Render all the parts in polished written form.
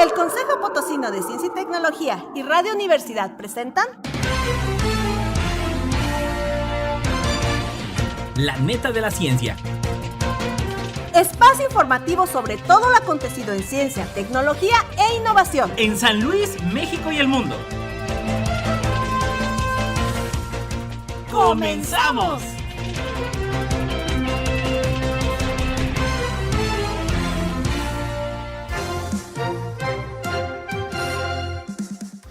El Consejo Potosino de Ciencia y Tecnología y Radio Universidad presentan La Neta de la Ciencia. Espacio informativo sobre todo lo acontecido en ciencia, tecnología e innovación En San Luis, México y el mundo. ¡Comenzamos!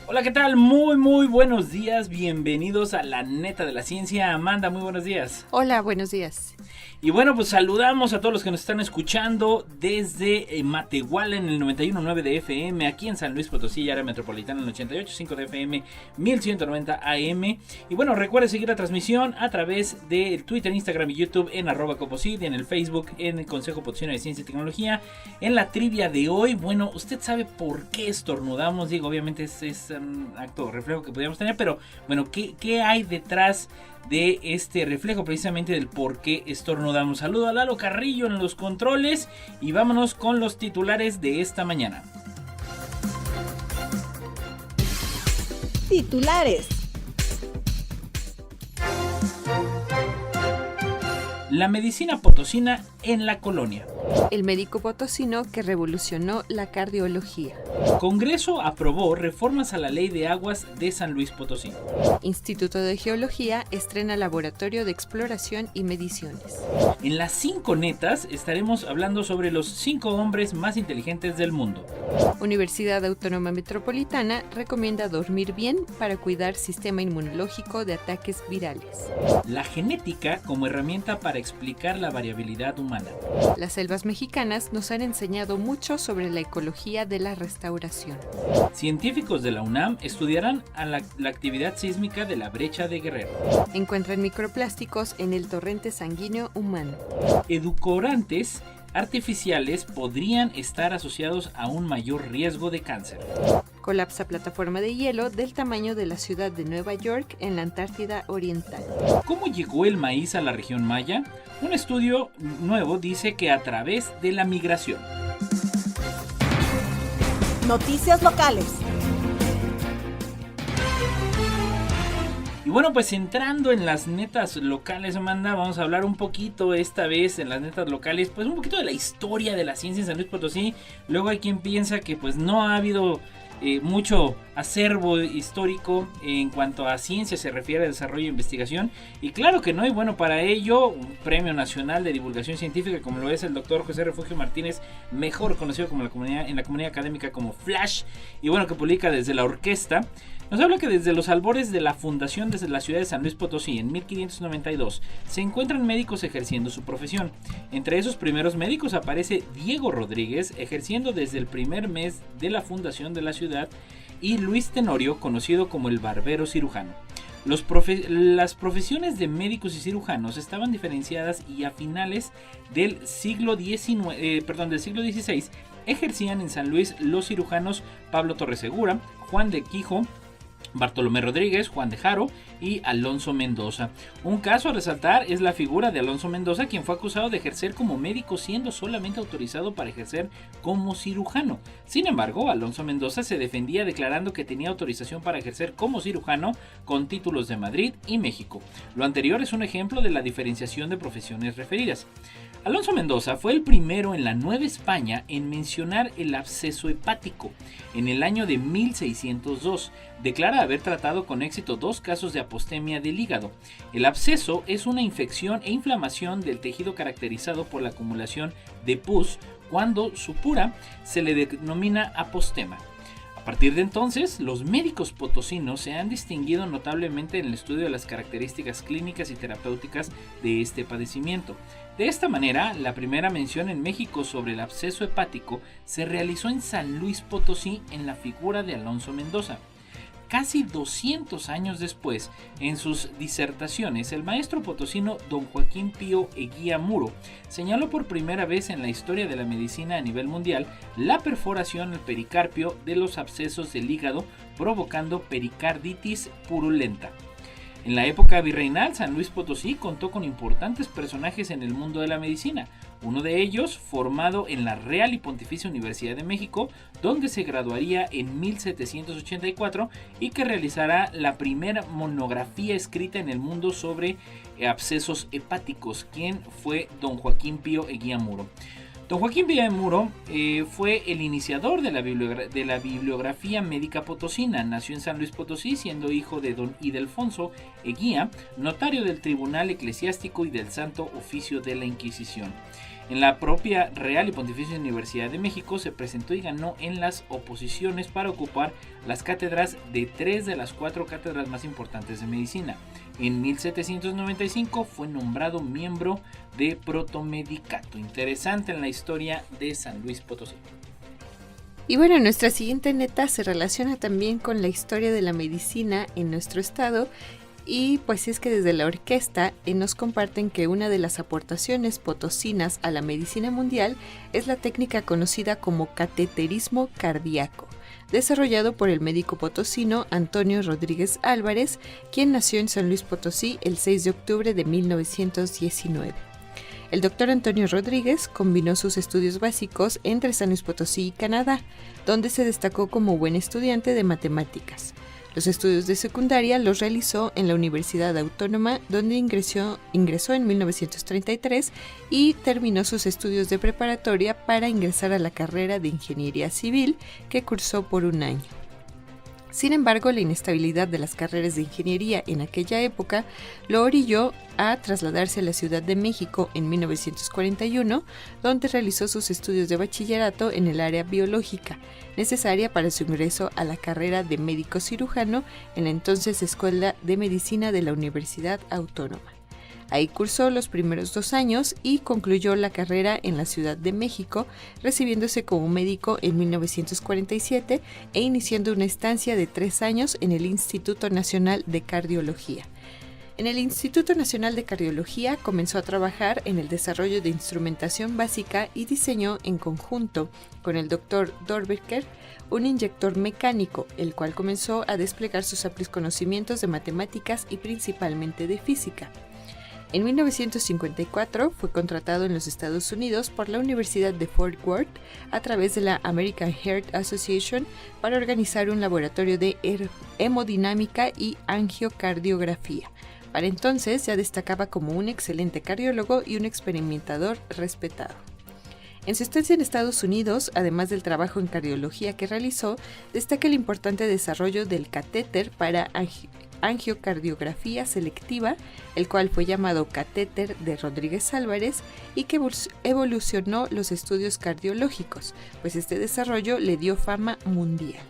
Hola, ¿qué tal? Muy buenos días. Bienvenidos a La Neta de la Ciencia. Amanda, muy buenos días. Hola, buenos días. Y bueno, pues saludamos a todos los que nos están escuchando desde Matehuala en el 91.9 de FM, aquí en San Luis Potosí y área metropolitana en el 88.5 de FM, 1190 AM. Y bueno, recuerde seguir la transmisión a través de Twitter, Instagram y YouTube en @Coposit, en el Facebook en el Consejo Potosino de Ciencia y Tecnología. En la trivia de hoy, bueno, ¿usted sabe por qué estornudamos? Digo, obviamente es un acto reflejo que podríamos tener, pero bueno, ¿qué hay detrás de este reflejo precisamente del por qué estornudamos? Saludo a Lalo Carrillo en los controles y vámonos con los titulares de esta mañana. titulares. La medicina potosina en la colonia. El médico potosino que revolucionó la cardiología. Congreso aprobó reformas a la Ley de Aguas de San Luis Potosí. Instituto de Geología estrena laboratorio de exploración y mediciones. En las 5 netas estaremos hablando sobre los 5 hombres más inteligentes del mundo. Universidad Autónoma Metropolitana recomienda dormir bien para cuidar sistema inmunológico de ataques virales. La genética como herramienta para explicar la variabilidad humana. Las selvas mexicanas nos han enseñado mucho sobre la ecología de la restauración. Científicos de la UNAM estudiarán a la actividad sísmica de la brecha de Guerrero. Encuentran microplásticos en el torrente sanguíneo humano. Edulcorantes artificiales podrían estar asociados a un mayor riesgo de cáncer. Colapsa plataforma de hielo del tamaño de la ciudad de Nueva York en la Antártida Oriental. ¿Cómo llegó el maíz a la región maya? Un estudio nuevo dice que a través de la migración. Noticias locales. Y bueno, pues entrando en las netas locales, Amanda, vamos a hablar un poquito esta vez en las netas locales, pues un poquito de la historia de la ciencia en San Luis Potosí. Luego hay quien piensa que pues no ha habido mucho acervo histórico en cuanto a ciencia se refiere a desarrollo e investigación, y claro que no, y bueno, para ello un premio nacional de divulgación científica como lo es el doctor José Refugio Martínez, mejor conocido como en la comunidad académica como Flash, y bueno, que publica desde la orquesta. Nos habla que desde los albores de la fundación desde la ciudad de San Luis Potosí en 1592 se encuentran médicos ejerciendo su profesión. Entre esos primeros médicos aparece Diego Rodríguez ejerciendo desde el primer mes de la fundación de la ciudad, y Luis Tenorio, conocido como el barbero cirujano. Las profesiones de médicos y cirujanos estaban diferenciadas, y a finales del siglo XVI ejercían en San Luis los cirujanos Pablo Torresegura, Juan de Quijo, Bartolomé Rodríguez, Juan de Jaro y Alonso Mendoza. Un caso a resaltar es la figura de Alonso Mendoza, quien fue acusado de ejercer como médico siendo solamente autorizado para ejercer como cirujano. Sin embargo, Alonso Mendoza se defendía declarando que tenía autorización para ejercer como cirujano con títulos de Madrid y México. Lo anterior es un ejemplo de la diferenciación de profesiones referidas. Alonso Mendoza fue el primero en la Nueva España en mencionar el absceso hepático. En el año de 1602 declara haber tratado con éxito 2 casos de apostemia del hígado. El absceso es una infección e inflamación del tejido caracterizado por la acumulación de pus. Cuando supura se le denomina apostema. A partir de entonces, los médicos potosinos se han distinguido notablemente en el estudio de las características clínicas y terapéuticas de este padecimiento. De esta manera, la primera mención en México sobre el absceso hepático se realizó en San Luis Potosí en la figura de Alonso Mendoza. Casi 200 años después, en sus disertaciones, el maestro potosino don Joaquín Pío Eguía Muro señaló por primera vez en la historia de la medicina a nivel mundial la perforación al pericarpio de los abscesos del hígado, provocando pericarditis purulenta. En la época virreinal, San Luis Potosí contó con importantes personajes en el mundo de la medicina. uno de ellos formado en la Real y Pontificia Universidad de México, donde se graduaría en 1784 y que realizará la primera monografía escrita en el mundo sobre abscesos hepáticos, quien fue don Joaquín Pío Eguía Muro. Don Joaquín Pío Muro fue el iniciador de la bibliografía médica potosina. Nació en San Luis Potosí, siendo hijo de don Ildefonso Eguía, notario del Tribunal Eclesiástico y del Santo Oficio de la Inquisición. En la propia Real y Pontificia Universidad de México se presentó y ganó en las oposiciones para ocupar las cátedras de 3 de las 4 cátedras más importantes de medicina. En 1795 fue nombrado miembro de Protomedicato. Interesante en la historia de San Luis Potosí. Y bueno, nuestra siguiente neta se relaciona también con la historia de la medicina en nuestro estado. Y pues es que desde la orquesta nos comparten que una de las aportaciones potosinas a la medicina mundial es la técnica conocida como cateterismo cardíaco, desarrollado por el médico potosino Antonio Rodríguez Álvarez, quien nació en San Luis Potosí el 6 de octubre de 1919. El doctor Antonio Rodríguez combinó sus estudios básicos entre San Luis Potosí y Canadá, donde se destacó como buen estudiante de matemáticas. Los estudios de secundaria los realizó en la Universidad Autónoma, donde ingresó en 1933 y terminó sus estudios de preparatoria para ingresar a la carrera de Ingeniería Civil, que cursó por un año. Sin embargo, la inestabilidad de las carreras de ingeniería en aquella época lo orilló a trasladarse a la Ciudad de México en 1941, donde realizó sus estudios de bachillerato en el área biológica, necesaria para su ingreso a la carrera de médico cirujano en la entonces Escuela de Medicina de la Universidad Autónoma. Ahí cursó los primeros 2 años y concluyó la carrera en la Ciudad de México, recibiéndose como médico en 1947 e iniciando una estancia de 3 años en el Instituto Nacional de Cardiología. En el Instituto Nacional de Cardiología comenzó a trabajar en el desarrollo de instrumentación básica y diseñó en conjunto con el Dr. Dorbecker un inyector mecánico, el cual comenzó a desplegar sus amplios conocimientos de matemáticas y principalmente de física. En 1954 fue contratado en los Estados Unidos por la Universidad de Fort Worth a través de la American Heart Association para organizar un laboratorio de hemodinámica y angiocardiografía. Para entonces ya destacaba como un excelente cardiólogo y un experimentador respetado. En su estancia en Estados Unidos, además del trabajo en cardiología que realizó, destaca el importante desarrollo del catéter para angiocardiografía selectiva, el cual fue llamado catéter de Rodríguez Álvarez y que evolucionó los estudios cardiológicos, pues este desarrollo le dio fama mundial.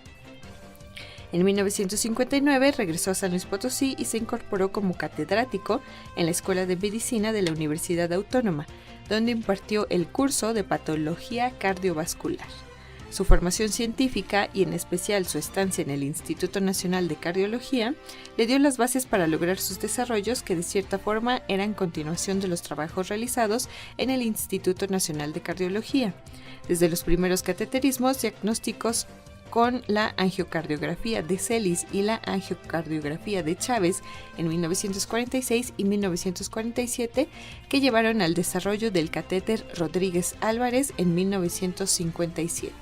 En 1959 regresó a San Luis Potosí y se incorporó como catedrático en la Escuela de Medicina de la Universidad Autónoma, donde impartió el curso de Patología Cardiovascular. Su formación científica y en especial su estancia en el Instituto Nacional de Cardiología le dio las bases para lograr sus desarrollos que de cierta forma eran continuación de los trabajos realizados en el Instituto Nacional de Cardiología, desde los primeros cateterismos diagnósticos con la angiocardiografía de Celis y la angiocardiografía de Chávez en 1946 y 1947, que llevaron al desarrollo del catéter Rodríguez Álvarez en 1957.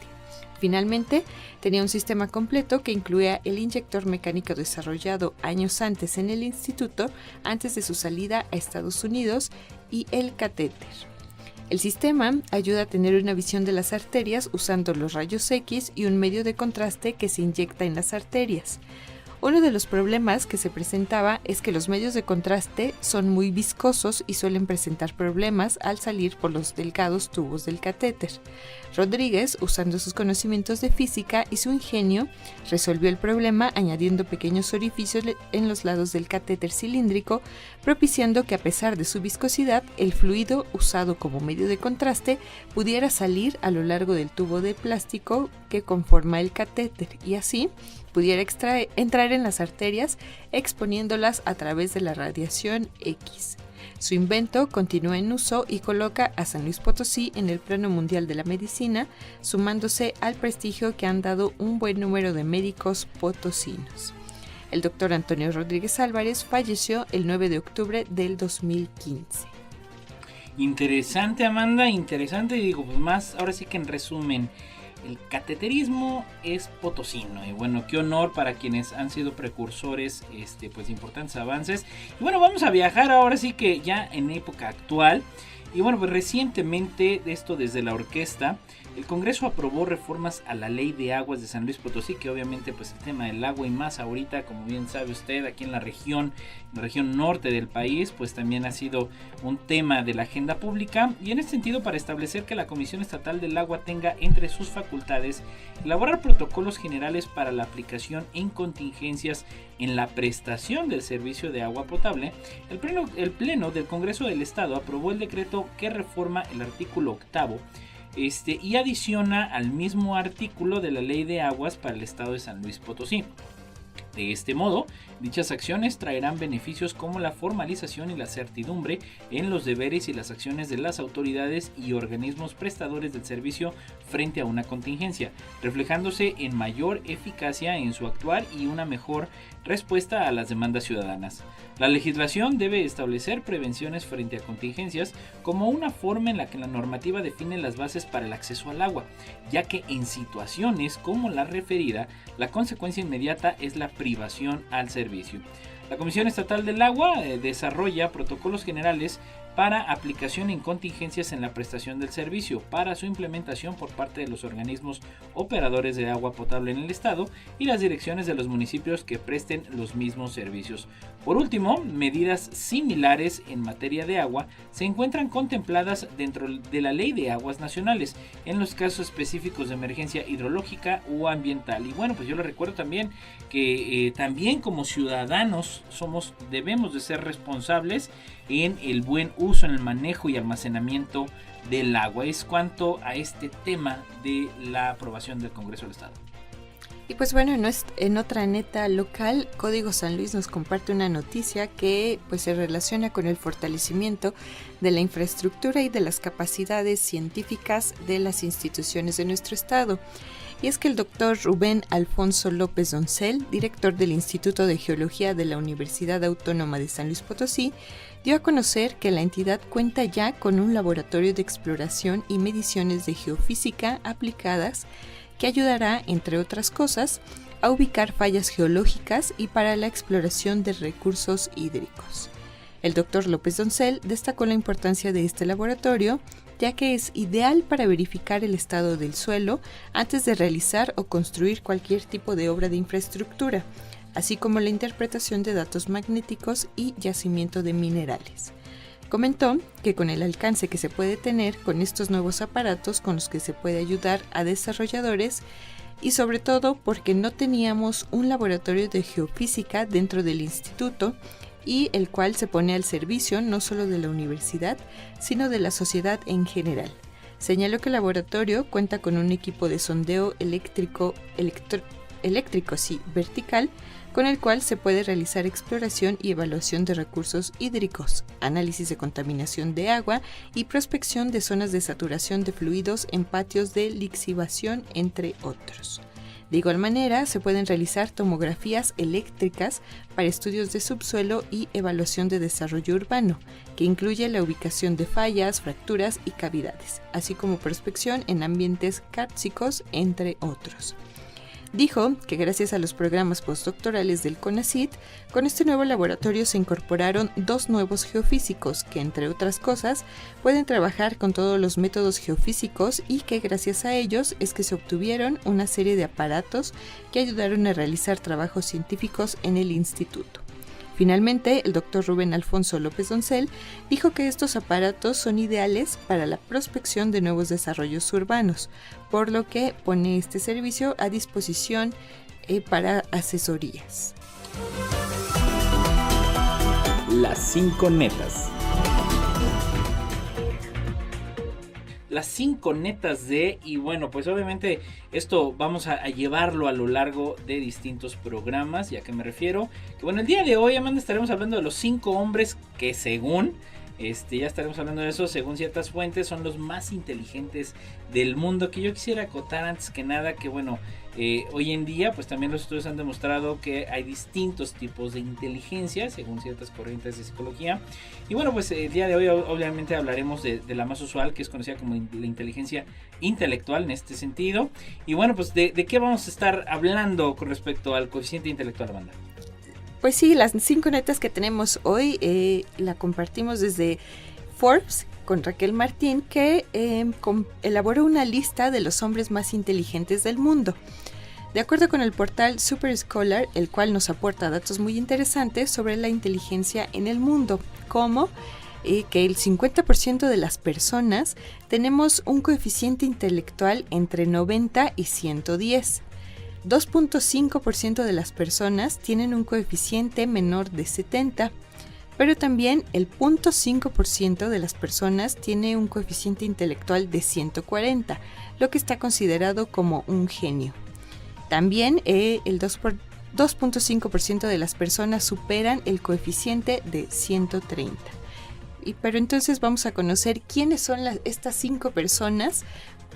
Finalmente, tenía un sistema completo que incluía el inyector mecánico desarrollado años antes en el instituto, antes de su salida a Estados Unidos, y el catéter. El sistema ayuda a tener una visión de las arterias usando los rayos X y un medio de contraste que se inyecta en las arterias. Uno de los problemas que se presentaba es que los medios de contraste son muy viscosos y suelen presentar problemas al salir por los delgados tubos del catéter. Rodríguez, usando sus conocimientos de física y su ingenio, resolvió el problema añadiendo pequeños orificios en los lados del catéter cilíndrico, propiciando que a pesar de su viscosidad, el fluido usado como medio de contraste pudiera salir a lo largo del tubo de plástico que conforma el catéter y así pudiera entrar en las arterias exponiéndolas a través de la radiación X. Su invento continúa en uso y coloca a San Luis Potosí en el plano mundial de la medicina, sumándose al prestigio que han dado un buen número de médicos potosinos. El doctor Antonio Rodríguez Álvarez falleció el 9 de octubre del 2015. Interesante, Amanda, interesante. Y digo, pues más, ahora sí que en resumen, el cateterismo es potosino. Y bueno, qué honor para quienes han sido precursores pues importantes avances. Y bueno, vamos a viajar ahora sí que ya en época actual. Y bueno, pues recientemente, esto desde la orquesta, el Congreso aprobó reformas a la Ley de Aguas de San Luis Potosí, que obviamente pues el tema del agua y más ahorita, como bien sabe usted, aquí en la región norte del país, pues también ha sido un tema de la agenda pública. Y en este sentido, para establecer que la Comisión Estatal del Agua tenga entre sus facultades elaborar protocolos generales para la aplicación en contingencias en la prestación del servicio de agua potable, el Pleno del Congreso del Estado aprobó el decreto que reforma el artículo 8º y adiciona al mismo artículo de la Ley de Aguas para el Estado de San Luis Potosí. De este modo, dichas acciones traerán beneficios como la formalización y la certidumbre en los deberes y las acciones de las autoridades y organismos prestadores del servicio frente a una contingencia, reflejándose en mayor eficacia en su actuar y una mejor respuesta a las demandas ciudadanas. La legislación debe establecer prevenciones frente a contingencias como una forma en la que la normativa define las bases para el acceso al agua, ya que en situaciones como la referida, la consecuencia inmediata es la privación al servicio. La Comisión Estatal del Agua desarrolla protocolos generales para aplicación en contingencias en la prestación del servicio, para su implementación por parte de los organismos operadores de agua potable en el estado y las direcciones de los municipios que presten los mismos servicios. Por último, medidas similares en materia de agua se encuentran contempladas dentro de la Ley de Aguas Nacionales, en los casos específicos de emergencia hidrológica o ambiental. Y bueno, pues yo les recuerdo también que también como ciudadanos debemos de ser responsables en el buen uso, en el manejo y almacenamiento del agua. Es cuanto a este tema de la aprobación del Congreso del Estado. Y pues bueno, en otra neta local, Código San Luis nos comparte una noticia que pues se relaciona con el fortalecimiento de la infraestructura y de las capacidades científicas de las instituciones de nuestro estado. Y es que el doctor Rubén Alfonso López Doncel, director del Instituto de Geología de la Universidad Autónoma de San Luis Potosí, dio a conocer que la entidad cuenta ya con un laboratorio de exploración y mediciones de geofísica aplicadas que ayudará, entre otras cosas, a ubicar fallas geológicas y para la exploración de recursos hídricos. El doctor López Doncel destacó la importancia de este laboratorio, ya que es ideal para verificar el estado del suelo antes de realizar o construir cualquier tipo de obra de infraestructura, así como la interpretación de datos magnéticos y yacimiento de minerales. Comentó que con el alcance que se puede tener con estos nuevos aparatos con los que se puede ayudar a desarrolladores y sobre todo porque no teníamos un laboratorio de geofísica dentro del instituto y el cual se pone al servicio no solo de la universidad, sino de la sociedad en general. Señaló que el laboratorio cuenta con un equipo de sondeo eléctrico vertical, con el cual se puede realizar exploración y evaluación de recursos hídricos, análisis de contaminación de agua y prospección de zonas de saturación de fluidos en patios de lixiviación, entre otros. De igual manera, se pueden realizar tomografías eléctricas para estudios de subsuelo y evaluación de desarrollo urbano, que incluye la ubicación de fallas, fracturas y cavidades, así como prospección en ambientes cársticos, entre otros. Dijo que gracias a los programas postdoctorales del CONACYT, con este nuevo laboratorio se incorporaron 2 nuevos geofísicos que, entre otras cosas, pueden trabajar con todos los métodos geofísicos y que gracias a ellos es que se obtuvieron una serie de aparatos que ayudaron a realizar trabajos científicos en el instituto. Finalmente, el doctor Rubén Alfonso López Doncel dijo que estos aparatos son ideales para la prospección de nuevos desarrollos urbanos, por lo que pone este servicio a disposición para asesorías. Las 5 netas. Las 5 netas de, y bueno, pues obviamente esto vamos a llevarlo a lo largo de distintos programas. ¿Y a qué me refiero? Que bueno, el día de hoy, Amanda, estaremos hablando de los 5 hombres que según Ya estaremos hablando de eso. Según ciertas fuentes, son los más inteligentes del mundo. Que yo quisiera acotar antes que nada que, bueno, hoy en día, pues también los estudios han demostrado que hay distintos tipos de inteligencia, según ciertas corrientes de psicología. Y bueno, pues el día de hoy obviamente hablaremos de la más usual, que es conocida como la inteligencia intelectual en este sentido. Y bueno, pues ¿de qué vamos a estar hablando con respecto al coeficiente intelectual, banda? Pues sí, las 5 netas que tenemos hoy la compartimos desde Forbes con Raquel Martín, que elaboró una lista de los hombres más inteligentes del mundo. De acuerdo con el portal Super Scholar, el cual nos aporta datos muy interesantes sobre la inteligencia en el mundo, como que el 50% de las personas tenemos un coeficiente intelectual entre 90 y 110. 2.5% de las personas tienen un coeficiente menor de 70, pero también el 0.5% de las personas tiene un coeficiente intelectual de 140, lo que está considerado como un genio. También el 2.5% de las personas superan el coeficiente de 130. Pero entonces vamos a conocer quiénes son estas 5 personas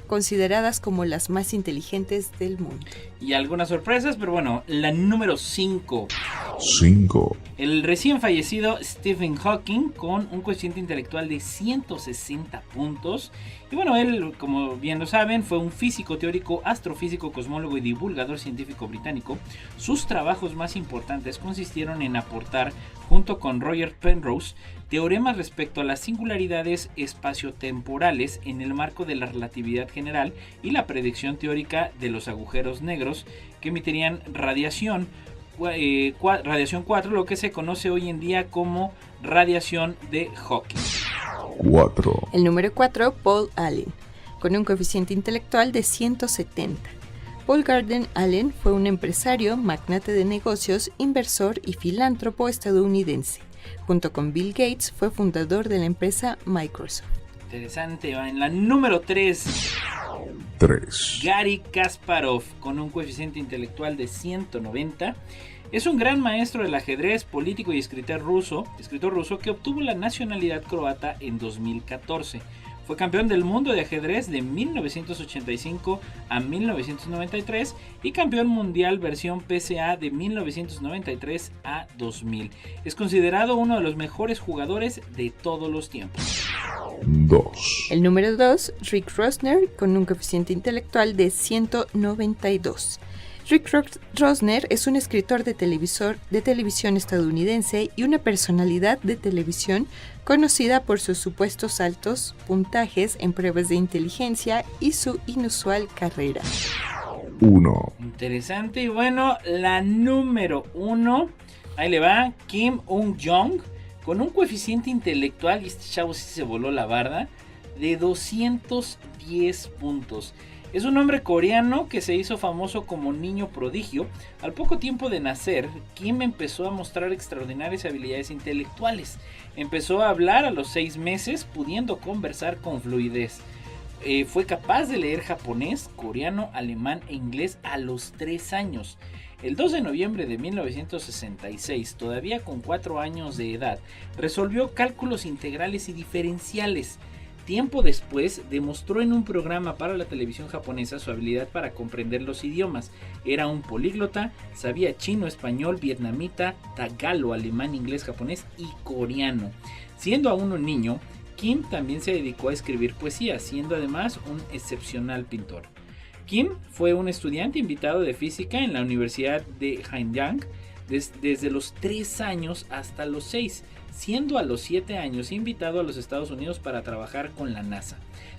consideradas como las más inteligentes del mundo. Y algunas sorpresas, pero bueno, la número 5. El recién fallecido Stephen Hawking, con un coeficiente intelectual de 160 puntos. Y bueno, él, como bien lo saben, fue un físico teórico, astrofísico, cosmólogo y divulgador científico británico. Sus trabajos más importantes consistieron en aportar, junto con Roger Penrose, teoremas respecto a las singularidades espaciotemporales en el marco de la relatividad general y la predicción teórica de los agujeros negros que emitirían radiación 4, lo que se conoce hoy en día como radiación de Hawking. 4. El número 4, Paul Allen, con un coeficiente intelectual de 170. Paul Gardner Allen fue un empresario, magnate de negocios, inversor y filántropo estadounidense. Junto con Bill Gates, fue fundador de la empresa Microsoft. Interesante, va en la número 3. Garry Kasparov, con un coeficiente intelectual de 190. Es un gran maestro del ajedrez, político y escritor ruso que obtuvo la nacionalidad croata en 2014. Fue campeón del mundo de ajedrez de 1985 a 1993 y campeón mundial versión PCA de 1993 a 2000. Es considerado uno de los mejores jugadores de todos los tiempos. 2. El número 2, Rick Rosner, con un coeficiente intelectual de 192. Rick Rosner es un escritor de televisión estadounidense y una personalidad de televisión conocida por sus supuestos altos puntajes en pruebas de inteligencia y su inusual carrera. 1. Interesante. Y bueno, la número 1, ahí le va, Kim Un-jong, con un coeficiente intelectual, y este chavo sí se voló la barda, de 210 puntos. Es un hombre coreano que se hizo famoso como niño prodigio. Al poco tiempo de nacer, Kim empezó a mostrar extraordinarias habilidades intelectuales. Empezó a hablar a los 6 meses, pudiendo conversar con fluidez. Fue capaz de leer japonés, coreano, alemán e inglés a los 3 años. El 2 de noviembre de 1966, todavía con 4 años de edad, resolvió cálculos integrales y diferenciales. Tiempo después, demostró en un programa para la televisión japonesa su habilidad para comprender los idiomas. Era un políglota, sabía chino, español, vietnamita, tagalo, alemán, inglés, japonés y coreano. Siendo aún un niño, Kim también se dedicó a escribir poesía, siendo además un excepcional pintor. Kim fue un estudiante invitado de física en la Universidad de Hanyang desde los 3 años hasta los 6, siendo a los 7 años invitado a los Estados Unidos para trabajar con la NASA.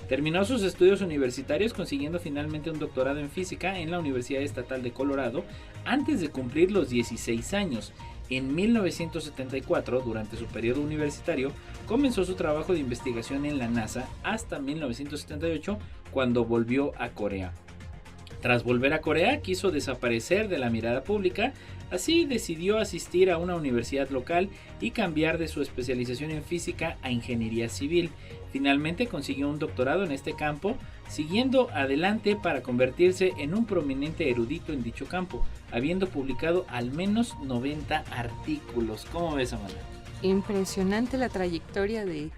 Terminó sus estudios universitarios consiguiendo finalmente un doctorado en física en la Universidad Estatal de Colorado antes de cumplir los 16 años. En 1974, durante su periodo universitario, comenzó su trabajo de investigación en la NASA hasta 1978, cuando volvió a Corea. Tras volver a Corea, quiso desaparecer de la mirada pública, así decidió asistir a una universidad local y cambiar de su especialización en física a ingeniería civil. Finalmente consiguió un doctorado en este campo, siguiendo adelante para convertirse en un prominente erudito en dicho campo, habiendo publicado al menos 90 artículos. ¿Cómo ves, Amanda? impresionante la trayectoria de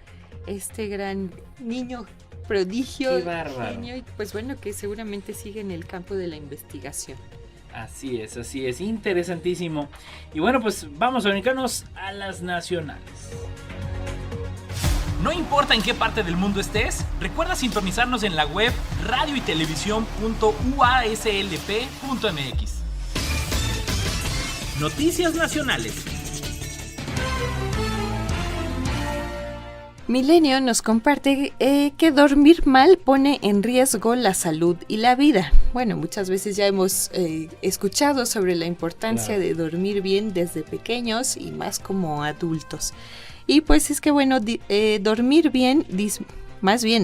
este gran niño prodigio. Qué bárbaro. Genio, y pues bueno, que seguramente sigue en el campo de la investigación. Así es, interesantísimo. Y bueno, pues vamos a brincarnos a las nacionales. No importa en qué parte del mundo estés, recuerda sintonizarnos en la web radioytelevisión.uaslp.mx. Noticias nacionales. Milenio nos comparte que dormir mal pone en riesgo la salud y la vida. Bueno, muchas veces ya hemos escuchado sobre la importancia de dormir bien desde pequeños y más como adultos. Y pues es que bueno, dormir bien,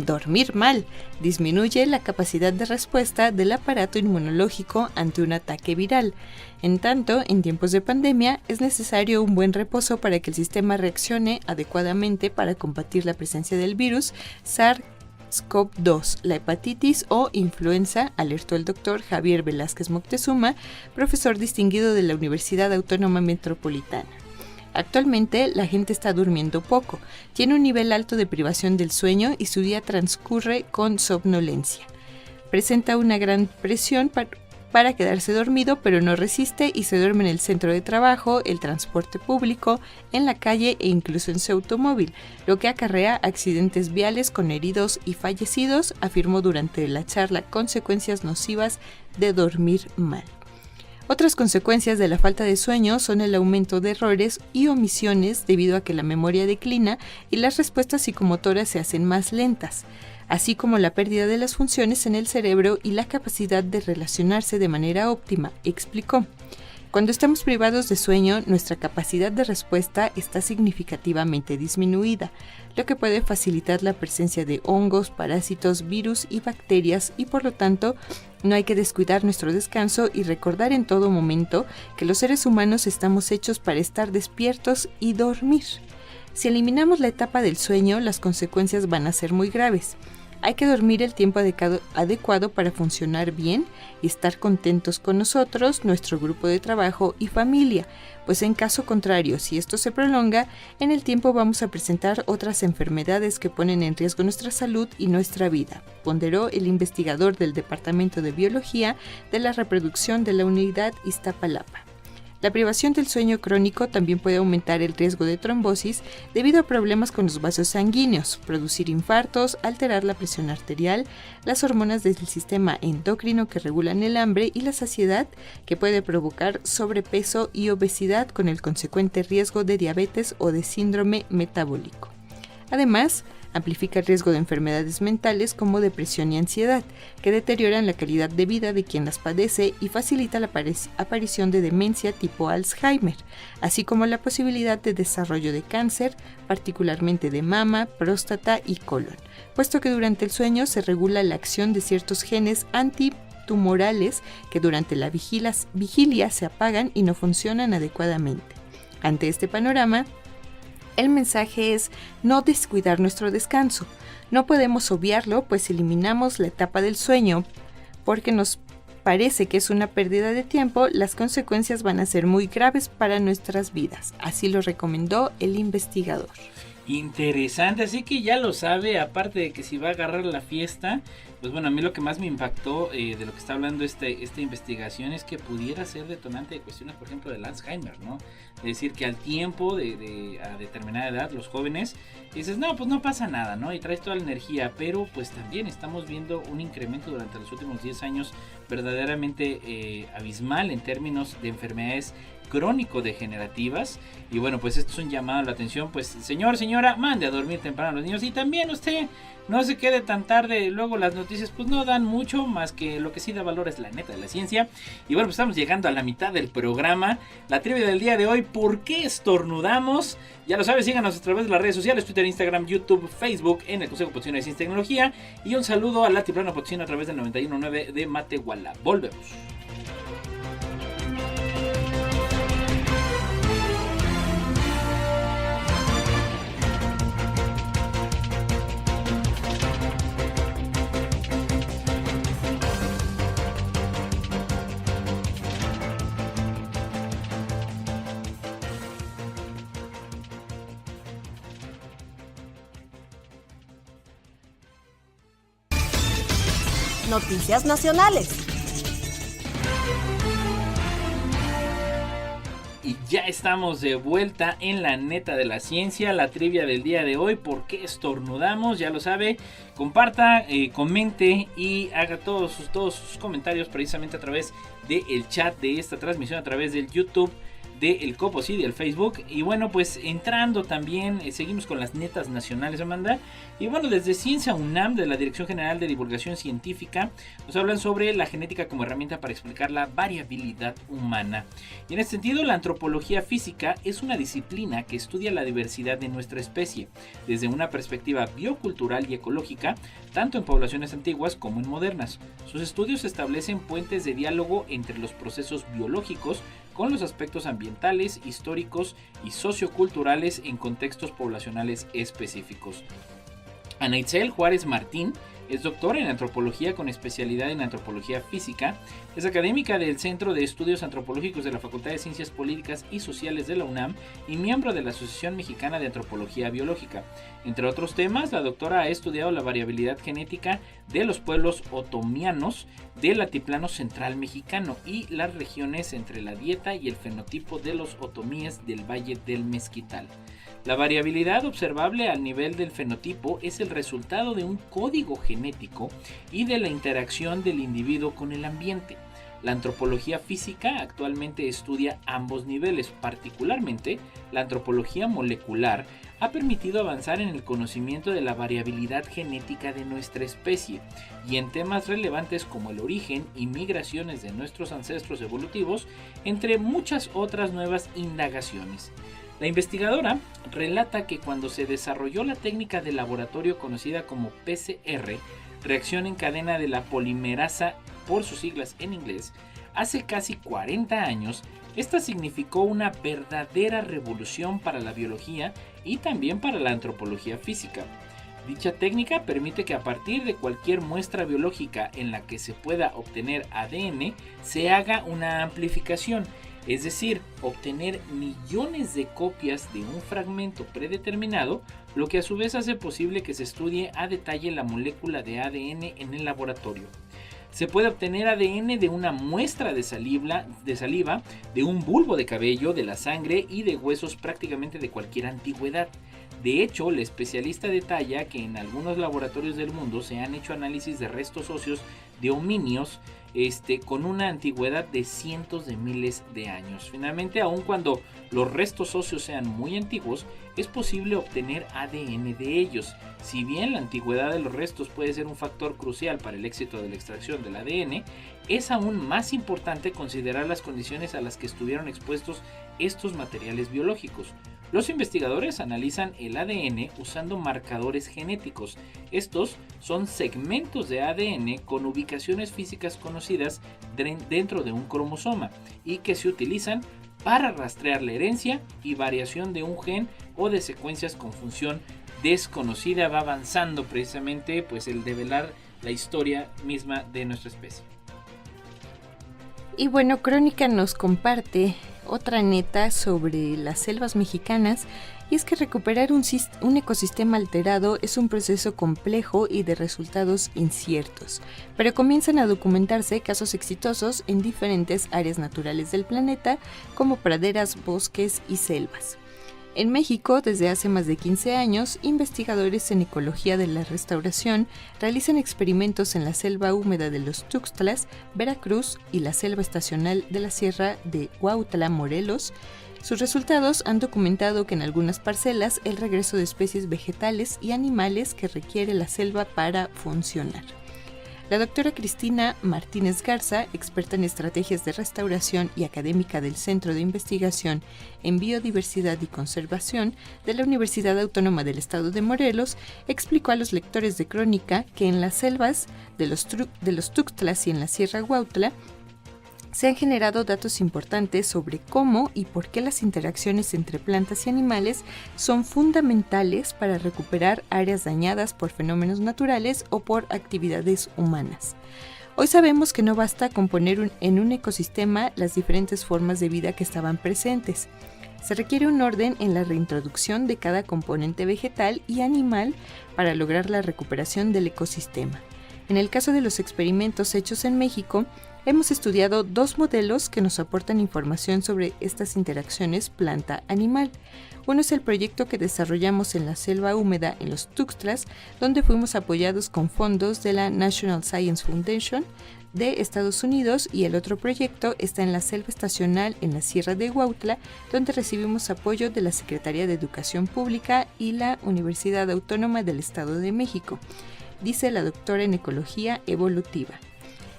dormir mal, disminuye la capacidad de respuesta del aparato inmunológico ante un ataque viral. En tanto, en tiempos de pandemia es necesario un buen reposo para que el sistema reaccione adecuadamente para combatir la presencia del virus SARS-CoV-2, la hepatitis o influenza, alertó el doctor Javier Velázquez Moctezuma, profesor distinguido de la Universidad Autónoma Metropolitana. Actualmente la gente está durmiendo poco, tiene un nivel alto de privación del sueño y su día transcurre con somnolencia. Presenta una gran presión para quedarse dormido, pero no resiste y se duerme en el centro de trabajo, el transporte público, en la calle e incluso en su automóvil, lo que acarrea accidentes viales con heridos y fallecidos, afirmó durante la charla Consecuencias nocivas de dormir mal. Otras consecuencias de la falta de sueño son el aumento de errores y omisiones debido a que la memoria declina y las respuestas psicomotoras se hacen más lentas, así como la pérdida de las funciones en el cerebro y la capacidad de relacionarse de manera óptima, explicó. Cuando estamos privados de sueño, nuestra capacidad de respuesta está significativamente disminuida, lo que puede facilitar la presencia de hongos, parásitos, virus y bacterias y por lo tanto no hay que descuidar nuestro descanso y recordar en todo momento que los seres humanos estamos hechos para estar despiertos y dormir. Si eliminamos la etapa del sueño, las consecuencias van a ser muy graves. Hay que dormir el tiempo adecuado para funcionar bien y estar contentos con nosotros, nuestro grupo de trabajo y familia, pues en caso contrario, si esto se prolonga, en el tiempo vamos a presentar otras enfermedades que ponen en riesgo nuestra salud y nuestra vida, ponderó el investigador del Departamento de Biología de la Reproducción de la Unidad Iztapalapa. La privación del sueño crónico también puede aumentar el riesgo de trombosis debido a problemas con los vasos sanguíneos, producir infartos, alterar la presión arterial, las hormonas del sistema endocrino que regulan el hambre y la saciedad, que puede provocar sobrepeso y obesidad con el consecuente riesgo de diabetes o de síndrome metabólico. Además, amplifica el riesgo de enfermedades mentales como depresión y ansiedad, que deterioran la calidad de vida de quien las padece y facilita la aparición de demencia tipo Alzheimer, así como la posibilidad de desarrollo de cáncer, particularmente de mama, próstata y colon, puesto que durante el sueño se regula la acción de ciertos genes antitumorales que durante la vigilia se apagan y no funcionan adecuadamente. Ante este panorama, el mensaje es no descuidar nuestro descanso. No podemos obviarlo, pues eliminamos la etapa del sueño porque nos parece que es una pérdida de tiempo, las consecuencias van a ser muy graves para nuestras vidas. Así lo recomendó el investigador. Interesante, así que ya lo sabe, aparte de que si va a agarrar la fiesta, pues bueno, a mí lo que más me impactó de lo que está hablando esta investigación es que pudiera ser detonante de cuestiones, por ejemplo, del Alzheimer, ¿no? Es decir, que al tiempo a determinada edad, los jóvenes, dices, no, pues no pasa nada, ¿no? Y traes toda la energía, pero pues también estamos viendo un incremento durante los últimos 10 años verdaderamente abismal en términos de enfermedades crónico-degenerativas. Y bueno, pues esto es un llamado a la atención, pues señora, mande a dormir temprano a los niños y también usted no se quede tan tarde. Luego las noticias pues no dan mucho, más que lo que sí da valor es la neta de la ciencia. Y bueno, pues estamos llegando a la mitad del programa. La trivia del día de hoy, ¿por qué estornudamos? Ya lo sabes, síganos a través de las redes sociales, Twitter, Instagram, YouTube, Facebook, en el Consejo Potosino de Ciencia y Tecnología. Y un saludo al Altiplano Potosino a través del 91.9 de Matehuala. Volvemos. Noticias nacionales. Y ya estamos de vuelta en la neta de la ciencia, la trivia del día de hoy. ¿Por qué estornudamos? Ya lo sabe. Comparta, comente y haga todos sus comentarios precisamente a través del chat de esta transmisión, a través del YouTube, del Copos y del Facebook. Y bueno, pues entrando también, seguimos con las netas nacionales, Amanda. Y bueno, desde Ciencia UNAM, de la Dirección General de Divulgación Científica, nos hablan sobre la genética como herramienta para explicar la variabilidad humana. Y en este sentido, la antropología física es una disciplina que estudia la diversidad de nuestra especie, desde una perspectiva biocultural y ecológica, tanto en poblaciones antiguas como en modernas. Sus estudios establecen puentes de diálogo entre los procesos biológicos con los aspectos ambientales, históricos y socioculturales en contextos poblacionales específicos. Ana Itzel Juárez Martín es doctora en antropología con especialidad en antropología física, es académica del Centro de Estudios Antropológicos de la Facultad de Ciencias Políticas y Sociales de la UNAM y miembro de la Asociación Mexicana de Antropología Biológica. Entre otros temas, la doctora ha estudiado la variabilidad genética de los pueblos otomianos del altiplano central mexicano y las regiones entre la dieta y el fenotipo de los otomíes del Valle del Mezquital. La variabilidad observable al nivel del fenotipo es el resultado de un código genético y de la interacción del individuo con el ambiente. La antropología física actualmente estudia ambos niveles, particularmente la antropología molecular ha permitido avanzar en el conocimiento de la variabilidad genética de nuestra especie y en temas relevantes como el origen y migraciones de nuestros ancestros evolutivos, entre muchas otras nuevas indagaciones. La investigadora relata que cuando se desarrolló la técnica de laboratorio conocida como PCR, reacción en cadena de la polimerasa por sus siglas en inglés, hace casi 40 años, esta significó una verdadera revolución para la biología y también para la antropología física. Dicha técnica permite que a partir de cualquier muestra biológica en la que se pueda obtener ADN, se haga una amplificación, es decir, obtener millones de copias de un fragmento predeterminado, lo que a su vez hace posible que se estudie a detalle la molécula de ADN en el laboratorio. Se puede obtener ADN de una muestra de saliva, de un bulbo de cabello, de la sangre y de huesos prácticamente de cualquier antigüedad. De hecho, el especialista detalla que en algunos laboratorios del mundo se han hecho análisis de restos óseos de homínidos con una antigüedad de cientos de miles de años. Finalmente, aun cuando los restos óseos sean muy antiguos, es posible obtener ADN de ellos. Si bien la antigüedad de los restos puede ser un factor crucial para el éxito de la extracción del ADN, es aún más importante considerar las condiciones a las que estuvieron expuestos estos materiales biológicos. Los investigadores analizan el ADN usando marcadores genéticos. Estos son segmentos de ADN con ubicaciones físicas conocidas dentro de un cromosoma y que se utilizan para rastrear la herencia y variación de un gen o de secuencias con función desconocida. Va avanzando precisamente pues el develar la historia misma de nuestra especie. Y bueno, Crónica nos comparte otra neta sobre las selvas mexicanas, y es que recuperar un ecosistema alterado es un proceso complejo y de resultados inciertos, pero comienzan a documentarse casos exitosos en diferentes áreas naturales del planeta, como praderas, bosques y selvas. En México, desde hace más de 15 años, investigadores en ecología de la restauración realizan experimentos en la selva húmeda de los Tuxtlas, Veracruz y la selva estacional de la Sierra de Huautla, Morelos. Sus resultados han documentado que en algunas parcelas el regreso de especies vegetales y animales que requiere la selva para funcionar. La doctora Cristina Martínez Garza, experta en estrategias de restauración y académica del Centro de Investigación en Biodiversidad y Conservación de la Universidad Autónoma del Estado de Morelos, explicó a los lectores de Crónica que en las selvas de los Tuxtlas y en la Sierra Huautla se han generado datos importantes sobre cómo y por qué las interacciones entre plantas y animales son fundamentales para recuperar áreas dañadas por fenómenos naturales o por actividades humanas. Hoy sabemos que no basta con poner en un ecosistema las diferentes formas de vida que estaban presentes. Se requiere un orden en la reintroducción de cada componente vegetal y animal para lograr la recuperación del ecosistema. En el caso de los experimentos hechos en México, hemos estudiado 2 modelos que nos aportan información sobre estas interacciones planta-animal. Uno es el proyecto que desarrollamos en la selva húmeda en los Tuxtlas, donde fuimos apoyados con fondos de la National Science Foundation de Estados Unidos, y el otro proyecto está en la selva estacional en la Sierra de Huautla, donde recibimos apoyo de la Secretaría de Educación Pública y la Universidad Autónoma del Estado de México, dice la doctora en Ecología Evolutiva.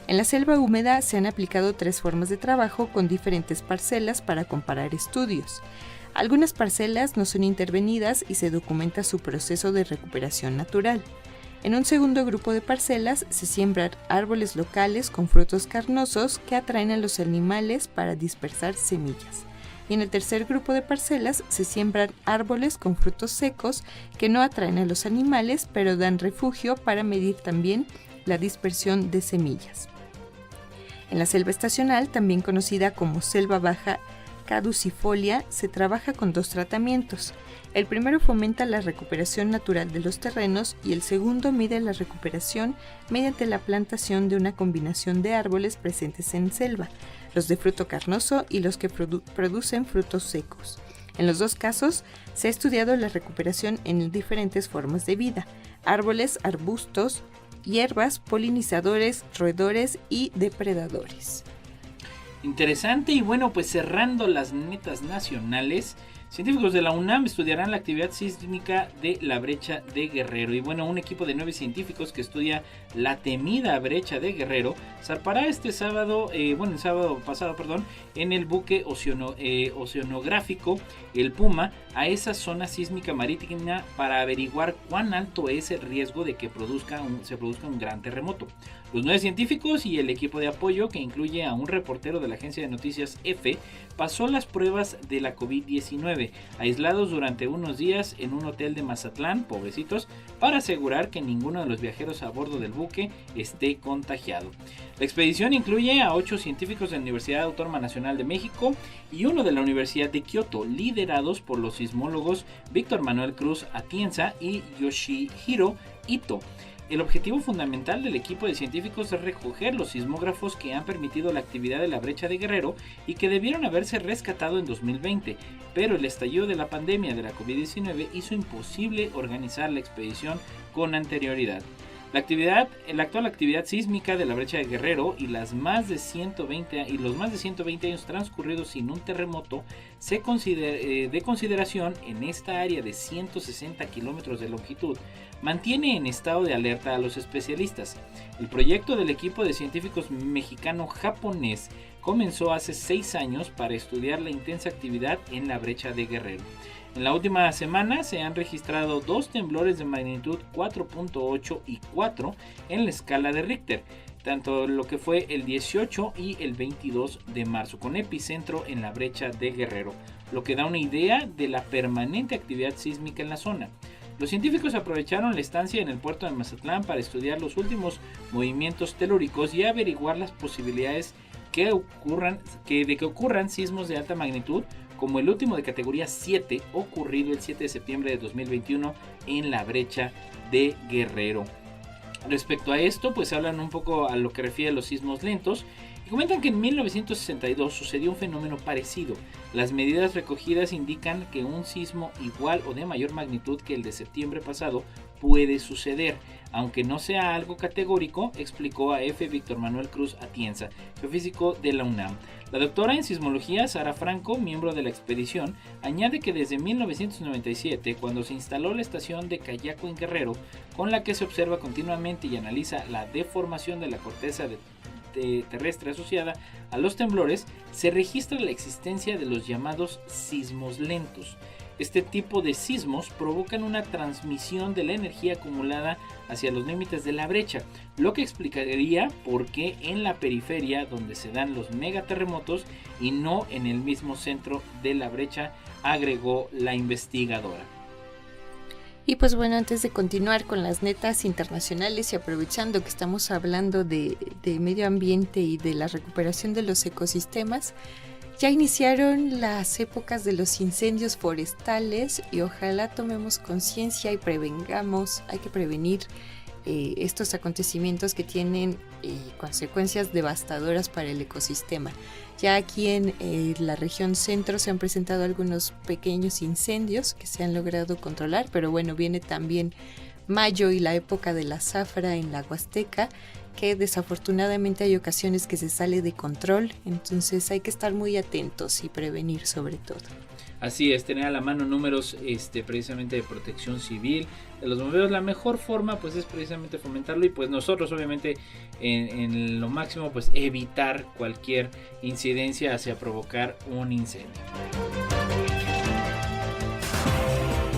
En la selva húmeda se han aplicado 3 formas de trabajo con diferentes parcelas para comparar estudios. Algunas parcelas no son intervenidas y se documenta su proceso de recuperación natural. En un segundo grupo de parcelas se siembran árboles locales con frutos carnosos que atraen a los animales para dispersar semillas. Y en el tercer grupo de parcelas se siembran árboles con frutos secos que no atraen a los animales, pero dan refugio para medir también la dispersión de semillas. En la selva estacional, también conocida como selva baja caducifolia, se trabaja con 2 tratamientos. El primero fomenta la recuperación natural de los terrenos y el segundo mide la recuperación mediante la plantación de una combinación de árboles presentes en selva, los de fruto carnoso y los que producen frutos secos. En los 2 casos, se ha estudiado la recuperación en diferentes formas de vida: árboles, arbustos, hierbas, polinizadores, roedores y depredadores. Interesante. Y bueno, pues cerrando las netas nacionales, científicos de la UNAM estudiarán la actividad sísmica de la brecha de Guerrero. Y bueno, un equipo de 9 científicos que estudia la temida brecha de Guerrero zarpará el sábado pasado, en el buque oceanográfico El Puma a esa zona sísmica marítima para averiguar cuán alto es el riesgo de que se produzca un gran terremoto. Los 9 científicos y el equipo de apoyo, que incluye a un reportero de la agencia de noticias EFE, pasó las pruebas de la COVID-19, aislados durante unos días en un hotel de Mazatlán, pobrecitos, para asegurar que ninguno de los viajeros a bordo del buque esté contagiado. La expedición incluye a 8 científicos de la Universidad Autónoma Nacional de México y uno de la Universidad de Kioto, liderados por los sismólogos Víctor Manuel Cruz Atienza y Yoshihiro Ito. El objetivo fundamental del equipo de científicos es recoger los sismógrafos que han permitido la actividad de la brecha de Guerrero y que debieron haberse rescatado en 2020, pero el estallido de la pandemia de la COVID-19 hizo imposible organizar la expedición con anterioridad. La actual actividad sísmica de la brecha de Guerrero y los más de 120 años transcurridos sin un terremoto de consideración en esta área de 160 kilómetros de longitud mantiene en estado de alerta a los especialistas. El proyecto del equipo de científicos mexicano-japonés comenzó hace 6 años para estudiar la intensa actividad en la brecha de Guerrero. En la última semana se han registrado 2 temblores de magnitud 4.8 y 4 en la escala de Richter, tanto lo que fue el 18 y el 22 de marzo, con epicentro en la brecha de Guerrero, lo que da una idea de la permanente actividad sísmica en la zona. Los científicos aprovecharon la estancia en el puerto de Mazatlán para estudiar los últimos movimientos telúricos y averiguar las posibilidades de que ocurran sismos de alta magnitud, como el último de categoría 7 ocurrido el 7 de septiembre de 2021 en la brecha de Guerrero. Respecto a esto, pues hablan un poco a lo que refiere a los sismos lentos y comentan que en 1962 sucedió un fenómeno parecido. Las medidas recogidas indican que un sismo igual o de mayor magnitud que el de septiembre pasado puede suceder, aunque no sea algo categórico, explicó a F. Víctor Manuel Cruz Atienza, geofísico de la UNAM. La doctora en sismología Sara Franco, miembro de la expedición, añade que desde 1997, cuando se instaló la estación de Cayaco en Guerrero, con la que se observa continuamente y analiza la deformación de la corteza terrestre asociada a los temblores, se registra la existencia de los llamados sismos lentos. Este tipo de sismos provocan una transmisión de la energía acumulada hacia los límites de la brecha, lo que explicaría por qué en la periferia donde se dan los megaterremotos y no en el mismo centro de la brecha, agregó la investigadora. Y pues bueno, antes de continuar con las netas internacionales y aprovechando que estamos hablando de medio ambiente y de la recuperación de los ecosistemas, ya iniciaron las épocas de los incendios forestales y ojalá tomemos conciencia y hay que prevenir estos acontecimientos que tienen consecuencias devastadoras para el ecosistema. Ya aquí en la región centro se han presentado algunos pequeños incendios que se han logrado controlar, pero bueno, viene también mayo y la época de la zafra en la Huasteca, que desafortunadamente hay ocasiones que se sale de control, entonces hay que estar muy atentos y prevenir sobre todo. Así es, tener a la mano números precisamente de protección civil de los bomberos. La mejor forma pues es precisamente fomentarlo, y pues nosotros obviamente en lo máximo pues evitar cualquier incidencia hacia provocar un incendio.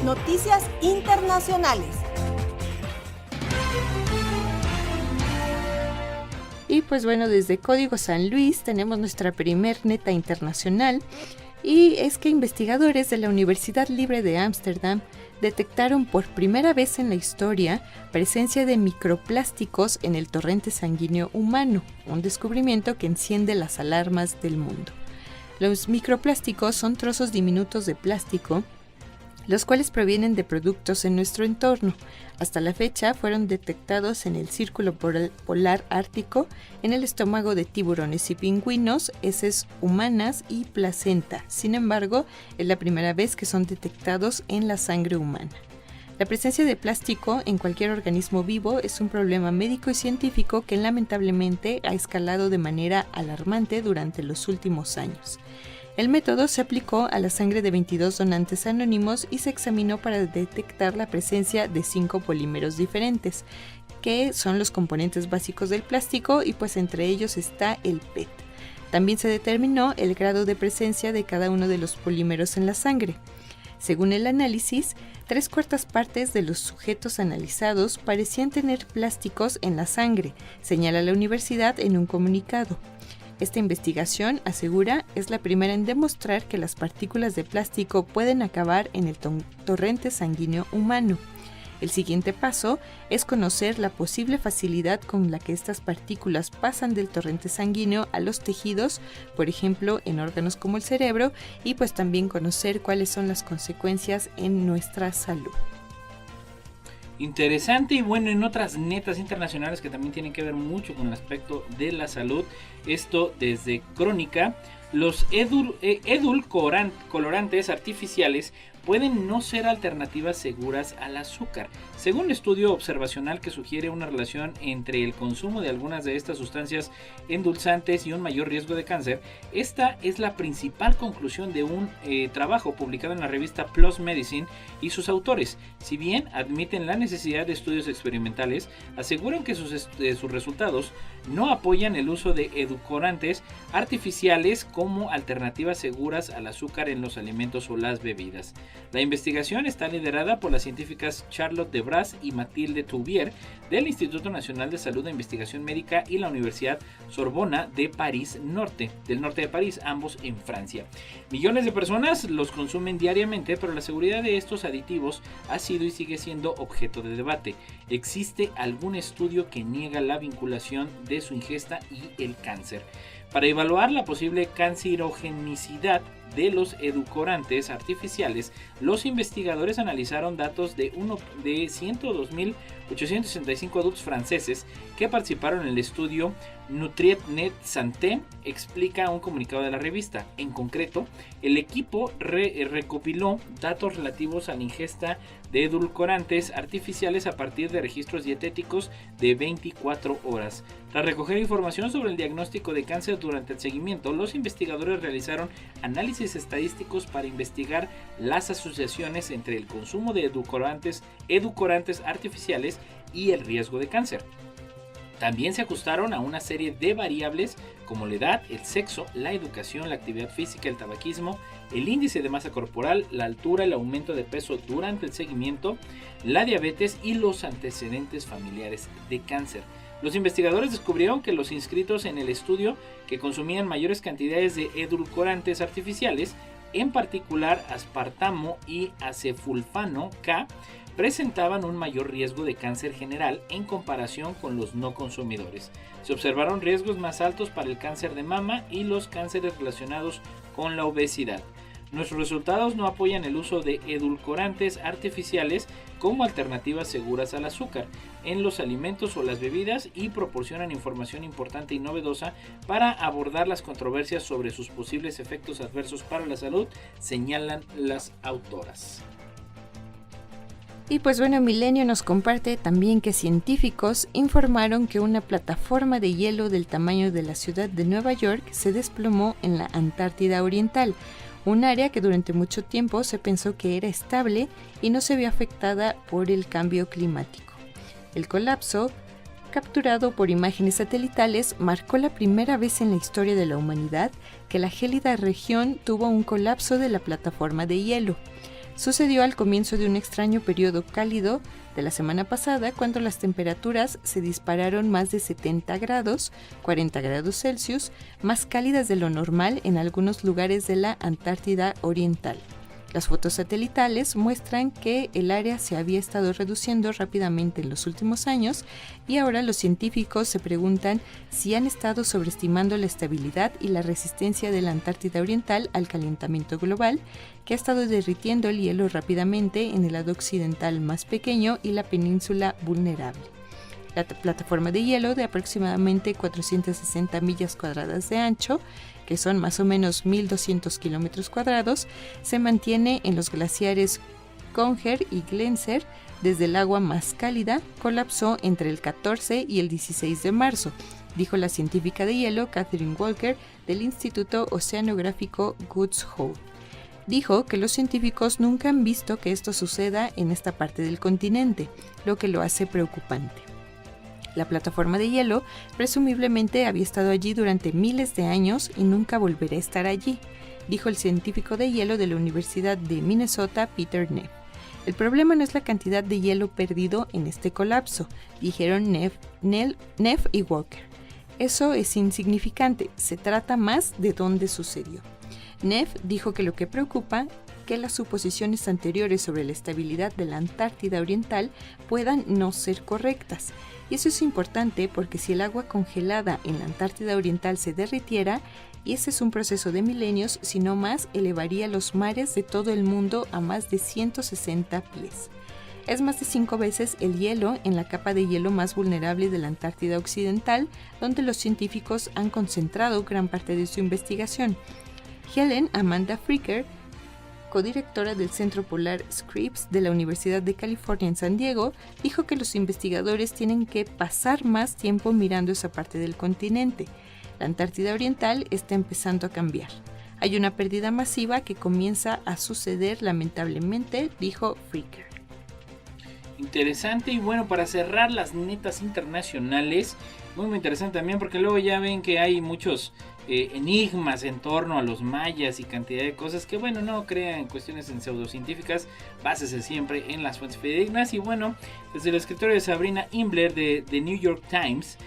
Noticias internacionales. Y pues bueno, desde Código San Luis tenemos nuestra primer neta internacional. Y es que investigadores de la Universidad Libre de Ámsterdam detectaron por primera vez en la historia presencia de microplásticos en el torrente sanguíneo humano, un descubrimiento que enciende las alarmas del mundo. Los microplásticos son trozos diminutos de plástico, los cuales provienen de productos en nuestro entorno. Hasta la fecha fueron detectados en el círculo polar ártico, en el estómago de tiburones y pingüinos, heces humanas y placenta. Sin embargo, es la primera vez que son detectados en la sangre humana. La presencia de plástico en cualquier organismo vivo es un problema médico y científico que lamentablemente ha escalado de manera alarmante durante los últimos años. El método se aplicó a la sangre de 22 donantes anónimos y se examinó para detectar la presencia de 5 polímeros diferentes, que son los componentes básicos del plástico, y pues entre ellos está el PET. También se determinó el grado de presencia de cada uno de los polímeros en la sangre. Según el análisis, 3/4 partes de los sujetos analizados parecían tener plásticos en la sangre, señala la universidad en un comunicado. Esta investigación, asegura, es la primera en demostrar que las partículas de plástico pueden acabar en el torrente sanguíneo humano. El siguiente paso es conocer la posible facilidad con la que estas partículas pasan del torrente sanguíneo a los tejidos, por ejemplo, en órganos como el cerebro, y pues también conocer cuáles son las consecuencias en nuestra salud. Interesante. Y bueno, en otras netas internacionales que también tienen que ver mucho con el aspecto de la salud, esto desde Crónica, los edulcorantes artificiales pueden no ser alternativas seguras al azúcar. Según un estudio observacional que sugiere una relación entre el consumo de algunas de estas sustancias endulzantes y un mayor riesgo de cáncer, esta es la principal conclusión de un trabajo publicado en la revista PLOS Medicine, y sus autores, si bien admiten la necesidad de estudios experimentales, aseguran que sus resultados no apoyan el uso de edulcorantes artificiales como alternativas seguras al azúcar en los alimentos o las bebidas. La investigación está liderada por las científicas Charlotte Debras y Mathilde Touvier del Instituto Nacional de Salud e Investigación Médica y la Universidad Sorbona de París del norte de París, ambos en Francia. Millones de personas los consumen diariamente, pero la seguridad de estos aditivos ha sido y sigue siendo objeto de debate. ¿Existe algún estudio que niega la vinculación de su ingesta y el cáncer? Para evaluar la posible cancerogenicidad de los edulcorantes artificiales, los investigadores analizaron datos de 102.865 adultos franceses que participaron en el estudio NutriNet Santé, explica un comunicado de la revista. En concreto, el equipo recopiló datos relativos a la ingesta de edulcorantes artificiales a partir de registros dietéticos de 24 horas. Tras recoger información sobre el diagnóstico de cáncer durante el seguimiento, los investigadores realizaron análisis estadísticos para investigar las asociaciones entre el consumo de edulcorantes artificiales y el riesgo de cáncer. También se ajustaron a una serie de variables como la edad, el sexo, la educación, la actividad física, el tabaquismo, el índice de masa corporal, la altura, el aumento de peso durante el seguimiento, la diabetes y los antecedentes familiares de cáncer. Los investigadores descubrieron que los inscritos en el estudio que consumían mayores cantidades de edulcorantes artificiales, en particular aspartamo y acefulfano K, presentaban un mayor riesgo de cáncer general en comparación con los no consumidores. Se observaron riesgos más altos para el cáncer de mama y los cánceres relacionados con la obesidad. Nuestros resultados no apoyan el uso de edulcorantes artificiales como alternativas seguras al azúcar en los alimentos o las bebidas y proporcionan información importante y novedosa para abordar las controversias sobre sus posibles efectos adversos para la salud, señalan las autoras. Y pues bueno, Milenio nos comparte también que científicos informaron que una plataforma de hielo del tamaño de la ciudad de Nueva York se desplomó en la Antártida Oriental, un área que durante mucho tiempo se pensó que era estable y no se vio afectada por el cambio climático. El colapso, capturado por imágenes satelitales, marcó la primera vez en la historia de la humanidad que la gélida región tuvo un colapso de la plataforma de hielo. Sucedió al comienzo de un extraño periodo cálido de la semana pasada, cuando las temperaturas se dispararon más de 70 grados, 40 grados Celsius, más cálidas de lo normal en algunos lugares de la Antártida Oriental. Las fotos satelitales muestran que el área se había estado reduciendo rápidamente en los últimos años y ahora los científicos se preguntan si han estado sobreestimando la estabilidad y la resistencia de la Antártida Oriental al calentamiento global, que ha estado derritiendo el hielo rápidamente en el lado occidental más pequeño y la península vulnerable. La plataforma de hielo, de aproximadamente 460 millas cuadradas de ancho, que son más o menos 1.200 kilómetros cuadrados, se mantiene en los glaciares Conger y Glenser desde el agua más cálida. Colapsó entre el 14 y el 16 de marzo, dijo la científica de hielo Catherine Walker del Instituto Oceanográfico Woods Hole. Dijo que los científicos nunca han visto que esto suceda en esta parte del continente, lo que lo hace preocupante. La plataforma de hielo presumiblemente había estado allí durante miles de años y nunca volverá a estar allí, dijo el científico de hielo de la Universidad de Minnesota, Peter Neff. El problema no es la cantidad de hielo perdido en este colapso, dijeron Neff y Walker. Eso es insignificante, se trata más de dónde sucedió. Neff dijo que lo que preocupa que las suposiciones anteriores sobre la estabilidad de la Antártida Oriental puedan no ser correctas. Y eso es importante porque si el agua congelada en la Antártida Oriental se derritiera, y ese es un proceso de milenios, si no más, elevaría los mares de todo el mundo a más de 160 pies. Es más de 5 veces el hielo en la capa de hielo más vulnerable de la Antártida Occidental, donde los científicos han concentrado gran parte de su investigación. Helen Amanda Fricker, codirectora del Centro Polar Scripps de la Universidad de California en San Diego, dijo que los investigadores tienen que pasar más tiempo mirando esa parte del continente. La Antártida Oriental está empezando a cambiar. Hay una pérdida masiva que comienza a suceder lamentablemente, dijo Fricker. Interesante. Y bueno, para cerrar las netas internacionales, muy interesante también, porque luego ya ven que hay muchos enigmas en torno a los mayas y cantidad de cosas que, bueno, no crean cuestiones en pseudocientíficas, básese siempre en las fuentes fidedignas. Y bueno, desde el escritorio de Sabrina Imbler de The New York Times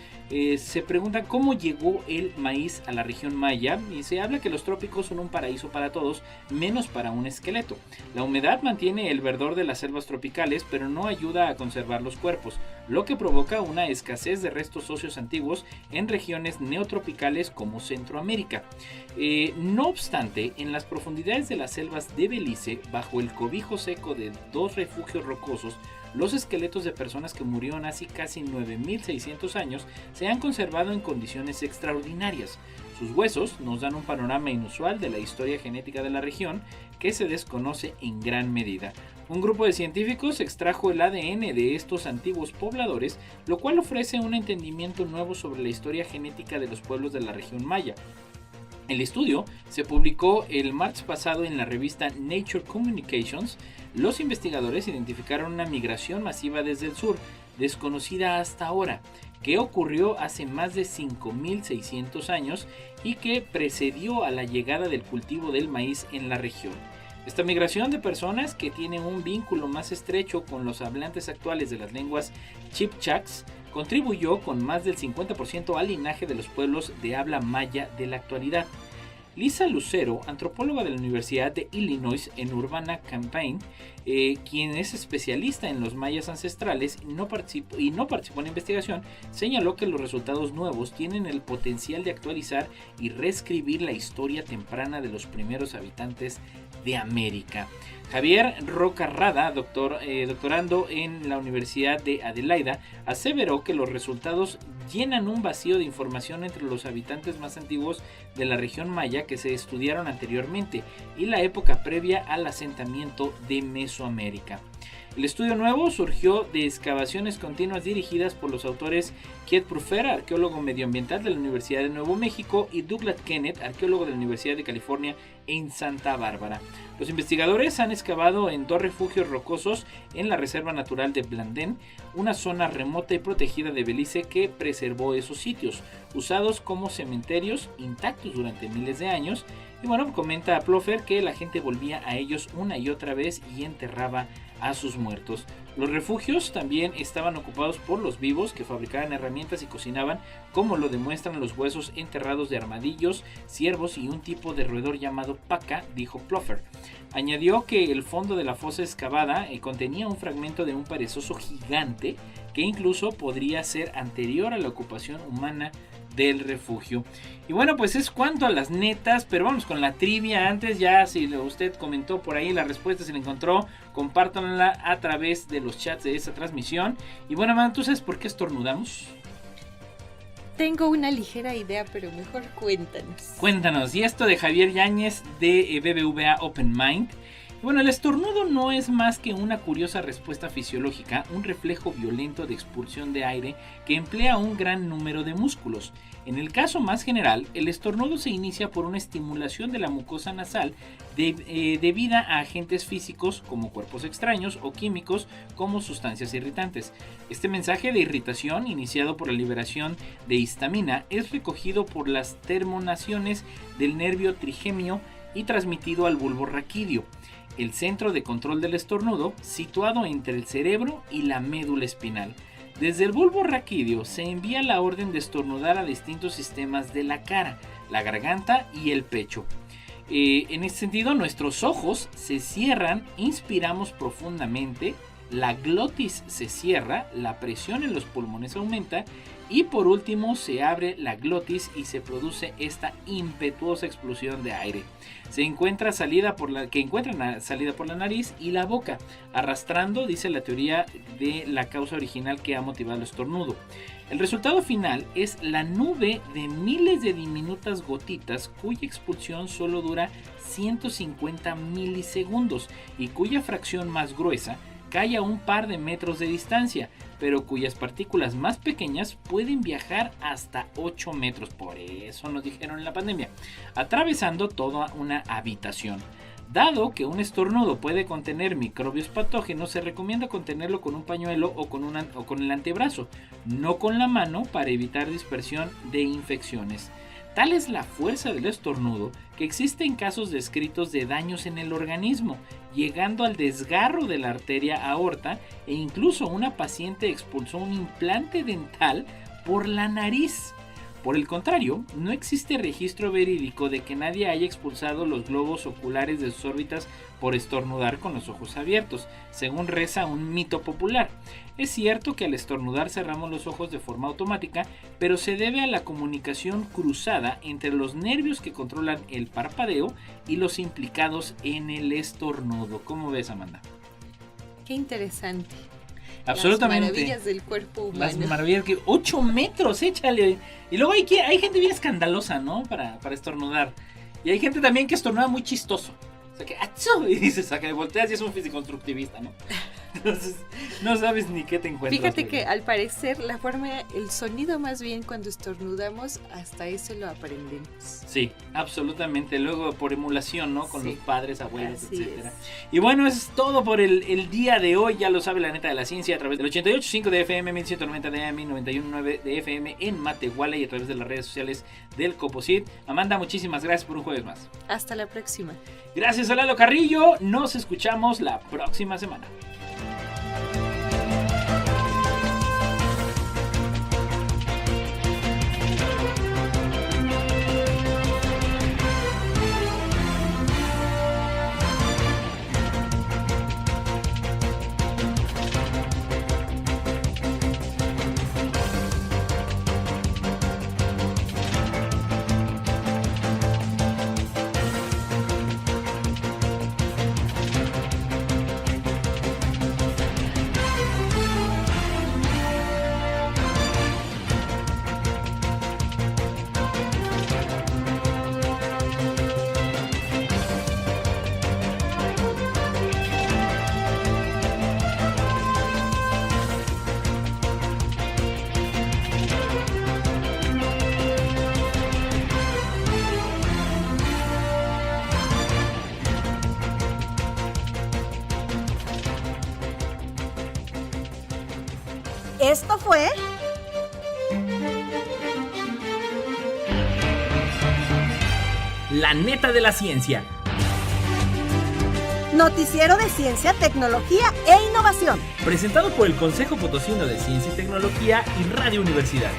se pregunta cómo llegó el maíz a la región maya, y se habla que los trópicos son un paraíso para todos, menos para un esqueleto. La humedad mantiene el verdor de las selvas tropicales, pero no ayuda a conservar los cuerpos, lo que provoca una escasez de restos óseos antiguos en regiones neotropicales como Centroamérica. No obstante, en las profundidades de las selvas de Belice, bajo el cobijo seco de 2 refugios rocosos, los esqueletos de personas que murieron hace casi 9.600 años se han conservado en condiciones extraordinarias. Sus huesos nos dan un panorama inusual de la historia genética de la región, que se desconoce en gran medida. Un grupo de científicos extrajo el ADN de estos antiguos pobladores, lo cual ofrece un entendimiento nuevo sobre la historia genética de los pueblos de la región maya. El estudio se publicó el martes pasado en la revista Nature Communications. Los investigadores identificaron una migración masiva desde el sur, desconocida hasta ahora, que ocurrió hace más de 5.600 años y que precedió a la llegada del cultivo del maíz en la región. Esta migración de personas, que tiene un vínculo más estrecho con los hablantes actuales de las lenguas chipchaks, contribuyó con más del 50% al linaje de los pueblos de habla maya de la actualidad. Lisa Lucero, antropóloga de la Universidad de Illinois en Urbana-Champaign, quien es especialista en los mayas ancestrales y no participó en la investigación, señaló que los resultados nuevos tienen el potencial de actualizar y reescribir la historia temprana de los primeros habitantes de América. Javier Roca Rada, doctorando en la Universidad de Adelaida, aseveró que los resultados llenan un vacío de información entre los habitantes más antiguos de la región maya que se estudiaron anteriormente y la época previa al asentamiento de Mesoamérica. El estudio nuevo surgió de excavaciones continuas dirigidas por los autores Keith Pfeffer, arqueólogo medioambiental de la Universidad de Nuevo México, y Douglas Kenneth, arqueólogo de la Universidad de California en Santa Bárbara. Los investigadores han excavado en 2 refugios rocosos en la Reserva Natural de Blandén, una zona remota y protegida de Belice que preservó esos sitios, usados como cementerios intactos durante miles de años. Y bueno, comenta Pfeffer que la gente volvía a ellos una y otra vez y enterraba a sus muertos. Los refugios también estaban ocupados por los vivos que fabricaban herramientas y cocinaban, como lo demuestran los huesos enterrados de armadillos, ciervos y un tipo de roedor llamado paca, dijo Pfeffer. Añadió que el fondo de la fosa excavada contenía un fragmento de un perezoso gigante que incluso podría ser anterior a la ocupación humana del refugio. Y bueno, pues es cuanto a las netas, pero vamos con la trivia. Antes, ya si usted comentó por ahí la respuesta, se la encontró, compártanla a través de los chats de esta transmisión. Y bueno, Amanda, ¿tú sabes por qué estornudamos? Tengo una ligera idea, pero mejor cuéntanos. Cuéntanos. Y esto de Javier Yáñez de BBVA Open Mind. Bueno, el estornudo no es más que una curiosa respuesta fisiológica, un reflejo violento de expulsión de aire que emplea un gran número de músculos. En el caso más general, el estornudo se inicia por una estimulación de la mucosa nasal debida a agentes físicos como cuerpos extraños o químicos como sustancias irritantes. Este mensaje de irritación, iniciado por la liberación de histamina, es recogido por las terminaciones del nervio trigemio y transmitido al bulbo raquídeo, el centro de control del estornudo, situado entre el cerebro y la médula espinal. Desde el bulbo raquídeo se envía la orden de estornudar a distintos sistemas de la cara, la garganta y el pecho. En este sentido, nuestros ojos se cierran, inspiramos profundamente, la glotis se cierra, la presión en los pulmones aumenta y por último se abre la glotis y se produce esta impetuosa explosión de aire. Se encuentra salida por la nariz y la boca, arrastrando, dice la teoría, de la causa original que ha motivado el estornudo. El resultado final es la nube de miles de diminutas gotitas cuya expulsión solo dura 150 milisegundos y cuya fracción más gruesa cae a un par de metros de distancia, pero cuyas partículas más pequeñas pueden viajar hasta 8 metros, por eso nos dijeron en la pandemia, atravesando toda una habitación. Dado que un estornudo puede contener microbios patógenos, se recomienda contenerlo con un pañuelo o con el antebrazo, no con la mano, para evitar dispersión de infecciones. Tal es la fuerza del estornudo que existen casos descritos de daños en el organismo, llegando al desgarro de la arteria aorta, e incluso una paciente expulsó un implante dental por la nariz. Por el contrario, no existe registro verídico de que nadie haya expulsado los globos oculares de sus órbitas por estornudar con los ojos abiertos, según reza un mito popular. Es cierto que al estornudar cerramos los ojos de forma automática, pero se debe a la comunicación cruzada entre los nervios que controlan el parpadeo y los implicados en el estornudo. ¿Cómo ves, Amanda? Qué interesante. Absolutamente. Las maravillas del cuerpo humano. Las maravillas que 8 metros, échale. Y luego hay gente bien escandalosa, ¿no? Para estornudar. Y hay gente también que estornuda muy chistoso. O sea que ¡achoo! Y dices, saca de volteas y es un fisiconstructivista, ¿no? Entonces, no sabes ni qué te encuentras. Fíjate que al parecer el sonido más bien cuando estornudamos, hasta eso lo aprendemos. Sí, absolutamente. Luego por emulación, ¿no? Con los padres, abuelos, así etcétera. es. Y bueno, eso es todo por el día de hoy. Ya lo sabe la neta de la ciencia a través del 88.5 de FM, 1190 de AM, 91.9 de FM en Matehuala y a través de las redes sociales del Coposit. Amanda, muchísimas gracias por un jueves más. Hasta la próxima. Gracias a Lalo Carrillo. Nos escuchamos la próxima semana. Esto fue La neta de la ciencia. Noticiero de Ciencia, Tecnología e Innovación. Presentado por el Consejo Potosino de Ciencia y Tecnología y Radio Universidad.